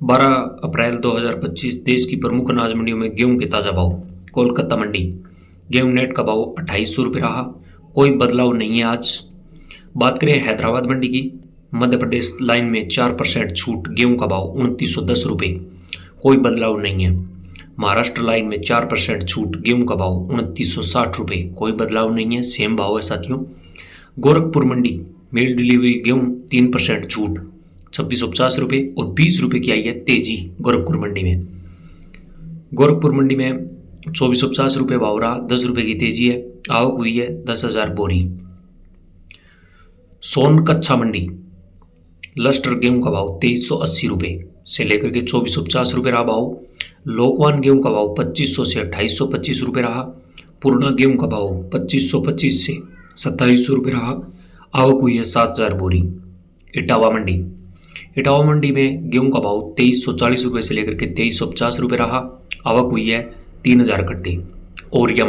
12 अप्रैल 2025 देश की प्रमुख अनाज मंडियों में गेहूं के ताजा भाव। कोलकाता मंडी गेहूं नेट का भाव 2800 रुपये रहा, कोई बदलाव नहीं है आज। बात करें हैदराबाद मंडी की, मध्य प्रदेश लाइन में 4% छूट, गेहूं का भाव 2910 रुपये, कोई बदलाव नहीं है। महाराष्ट्र लाइन में 4% छूट, गेहूं का भाव 2960 रुपये, कोई बदलाव नहीं है, सेम भाव है साथियों। गोरखपुर मंडी मेल डिलीवरी गेहूं 3% छूट, 2650 रुपये और 20 रुपये की आई है तेजी। गोरखपुर मंडी में 2450 रुपये भाव रहा, 10 रुपये की तेजी है। आवक हुई है 10,000 बोरी। सोन कच्छा मंडी लस्टर गेहूं का भाव 2380 रुपये से लेकर के 2450 रुपये रहा भाव। लोकवान गेहूं का भाव 2500 से 2825 रुपये रहा। पूर्णा गेहूं का भाव 2525 से 2700 रुपये रहा। आवक हुई है 7000 बोरी। इटावा मंडी में गेहूं का भाव 2340 रुपये से लेकर के 2350 रुपये रहा। आवक हुई है 3000 कट्टे। ओरिया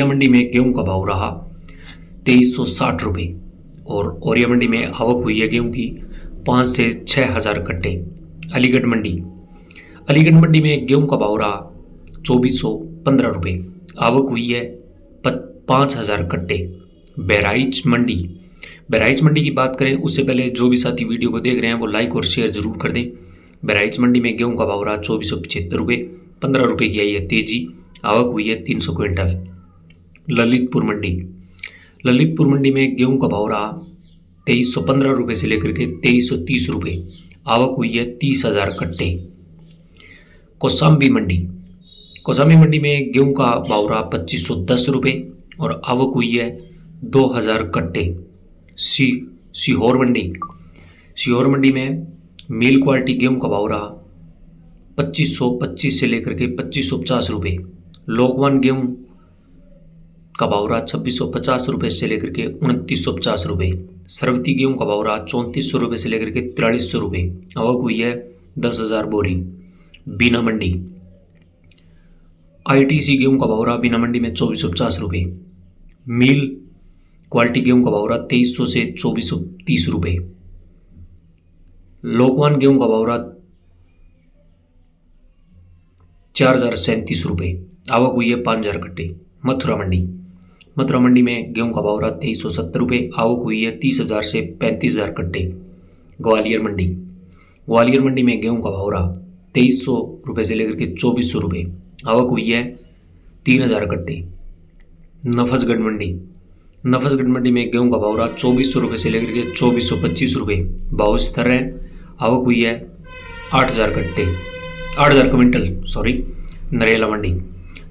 मंडी में गेहूं का भाव रहा 2360 रुपये और ओरिया मंडी में आवक हुई है गेहूं की 5 से 6000 कट्टे। अलीगढ़ मंडी में गेहूं का भाव रहा 2415 रुपये, आवक हुई है 5000 कट्टे। बहराइच मंडी की बात करें उससे पहले जो भी साथी वीडियो को देख रहे हैं वो लाइक और शेयर जरूर कर दें। बहराइच मंडी में गेहूं का भाव रहा 2475 रुपये, 15 रुपये की आई है तेजी। आवक हुई है 300 क्विंटल। ललितपुर मंडी में गेहूं का भाव रहा 2315 रुपये से लेकर के 2330 रुपये, आवक हुई है 30,000 कट्टे। कौशाम्बी मंडी में गेहूं का भाव रहा 2510 रुपये और आवक हुई है 2000 कट्टे। सीहोर मंडी में मिल क्वालिटी गेहूं का भाव रहा 2525 से लेकर के 2550 रुपये। लोकवान गेहूं का भाव रहा 2650 रुपये से लेकर के 2950 रुपये। सरवती गेहूं का भाव रहा 3400 रुपये से लेकर के 4300 रुपये, आवक हुई है 10,000 बोरी। बीना मंडी ITC गेहूं का भाव रहा बीना मंडी में 2450 रुपये। मिल क्वालिटी गेहूं का भाव रहा 2300 से 2430 रुपये। लोकवान गेहूं का भाव रहा 4037 रुपये, आवक हुई है 5000 कट्टे। मथुरा मंडी में गेहूं का भाव रहा 2370 रुपये, आवक हुई है 30,000 से 35,000 कट्टे। ग्वालियर मंडी में गेहूं का भाव रहा 2300 रुपये से लेकर के 2400 रुपये, आवक हुई है 3000 कट्टे। नफसगढ़ मंडी में गेहूं का भाव रहा 2400 रुपये से लेकर के 2425 रुपये, भाव स्थिर है। आवक हुई है 8000 क्विंटल।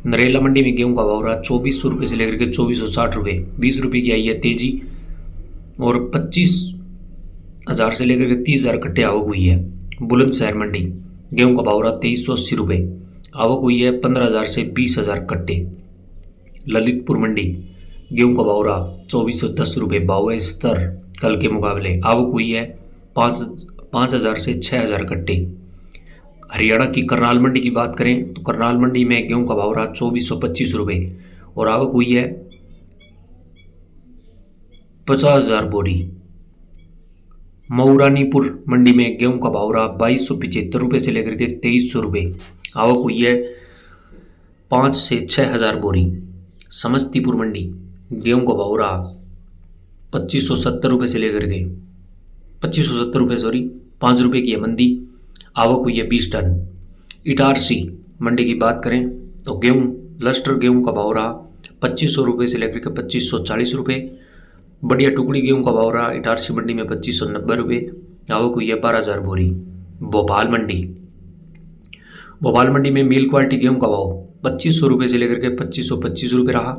नरेला मंडी में गेहूं का भाव रहा 2400 रुपये से लेकर के 2460 रुपये, 20 रुपये की आई है तेजी और 25,000 से लेकर के 30,000 कट्टे आवक हुई है। बुलंदशहर मंडी गेहूं का भाव रहा 2380 रुपये, आवक हुई है 15,000 से 20,000 कट्टे। ललितपुर मंडी गेहूं का भाव रहा 2410 रुपये, भाव है स्तर कल के मुकाबले, आवक हुई है 5,000 से 6,000 कट्टे। हरियाणा की करनाल मंडी की बात करें तो करनाल मंडी में गेहूं का भाव रहा 2425 रुपये और आवक हुई है 50,000 बोरी। मऊरानीपुर मंडी में गेहूं का भाव रहा 2275 रुपये से लेकर के 2300 रुपये, आवक हुई है 5 से 6,000 बोरी। समस्तीपुर मंडी गेहूं का भाव रहा 2570 रुपये से लेकर के 5 रुपये की है मंदी, आवक हुई है 20 टन। इटारसी मंडी की बात करें तो लस्टर गेहूं का भाव रहा 2500 रुपये से लेकर के 2540 रुपये। बढ़िया टुकड़ी गेहूं का भाव रहा इटारसी मंडी में 2590 रुपये, आवक हुई है 12,000 बोरी। भोपाल मंडी में मिल क्वालिटी गेहूं का भाव 2500 रुपये से लेकर के 2525 रुपये रहा।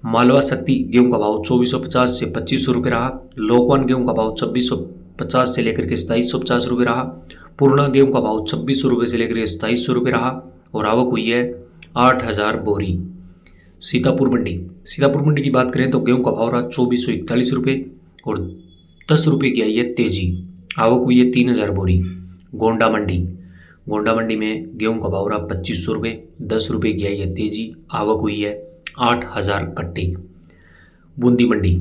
मालवा शक्ति गेहूं का भाव 2450 से 2500 रुपये रहा। लोकवान गेहूं का भाव 2650 से लेकर के 2750 रुपये रहा। पूर्णा गेहूं का भाव 2600 रुपये से लेकर के 2700 रुपये रहा और आवक हुई है 8000 बोरी। सीतापुर मंडी की बात करें तो गेहूं का भाव रहा 2441 रुपये और 10 रुपये की आई है तेजी, आवक हुई है 3000 बोरी। गोंडा मंडी में गेहूं का भाव रहा 2500 रुपये, 10 रुपये की आई है तेजी, आवक हुई है 8000 कट्टे। बूंदी मंडी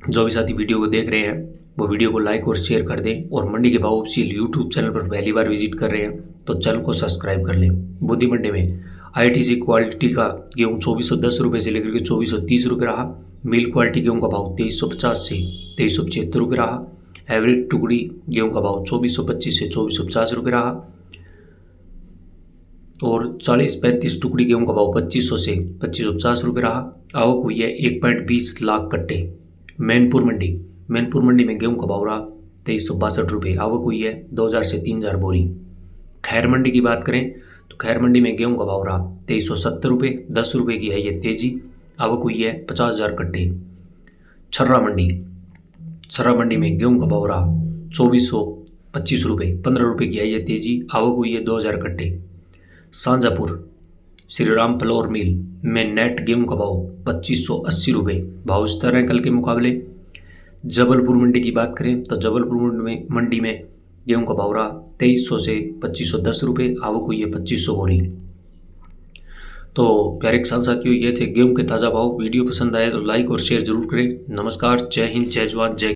जो भी साथी वीडियो को देख रहे हैं वो वीडियो को लाइक और शेयर कर दें। और मंडी के भाव ऑफिशियल यूट्यूब चैनल पर पहली बार विजिट कर रहे हैं तो चैनल को सब्सक्राइब कर लें। बुद्धि मंडी में ITC क्वालिटी का गेहूँ 2410 रुपये से लेकर के 2430 रुपये रहा। मिल क्वालिटी गेहूँ का भाव 2350 से 2375 रुपये रहा। एवरेज टुकड़ी गेहूँ का भाव 2425 से 2450 रुपये रहा। और 40-35 टुकड़ी गेहूँ का भाव 2500 से 2550 रुपये रहा। आवक हुई है 1.20 लाख कट्टे। मैनपुर मंडी में गेहूँ का भाव रहा 2362 रुपये। आवक हुई है 2000 से 3000 बोरी। खैर मंडी की बात करें तो खैर मंडी में गेहूँ का भाव रहा 2370 रुपये। 10 रुपये की है ये तेजी। आवक हुई है 50,000 कट्टे। छर्रा मंडी में गेहूँ का भाव रहा 2425 रुपये। 15 रुपये की है ये तेजी। आवक हुई है 2000 कट्टे। सांजापुर श्री राम फ्लोर मिल में नेट गेहूं का भाव 2580 रुपये। भाव स्थिर है कल के मुकाबले। जबलपुर मंडी की बात करें तो जबलपुर मंडी में गेहूं का भाव रहा 2300 से 2510 रुपये। आवक हुई है 2500 बोरी। तो प्यारे किसान साथियों, ये थे गेहूं के ताज़ा भाव। वीडियो पसंद आए तो लाइक और शेयर जरूर करें। नमस्कार, जय हिंद, जय जवान, जय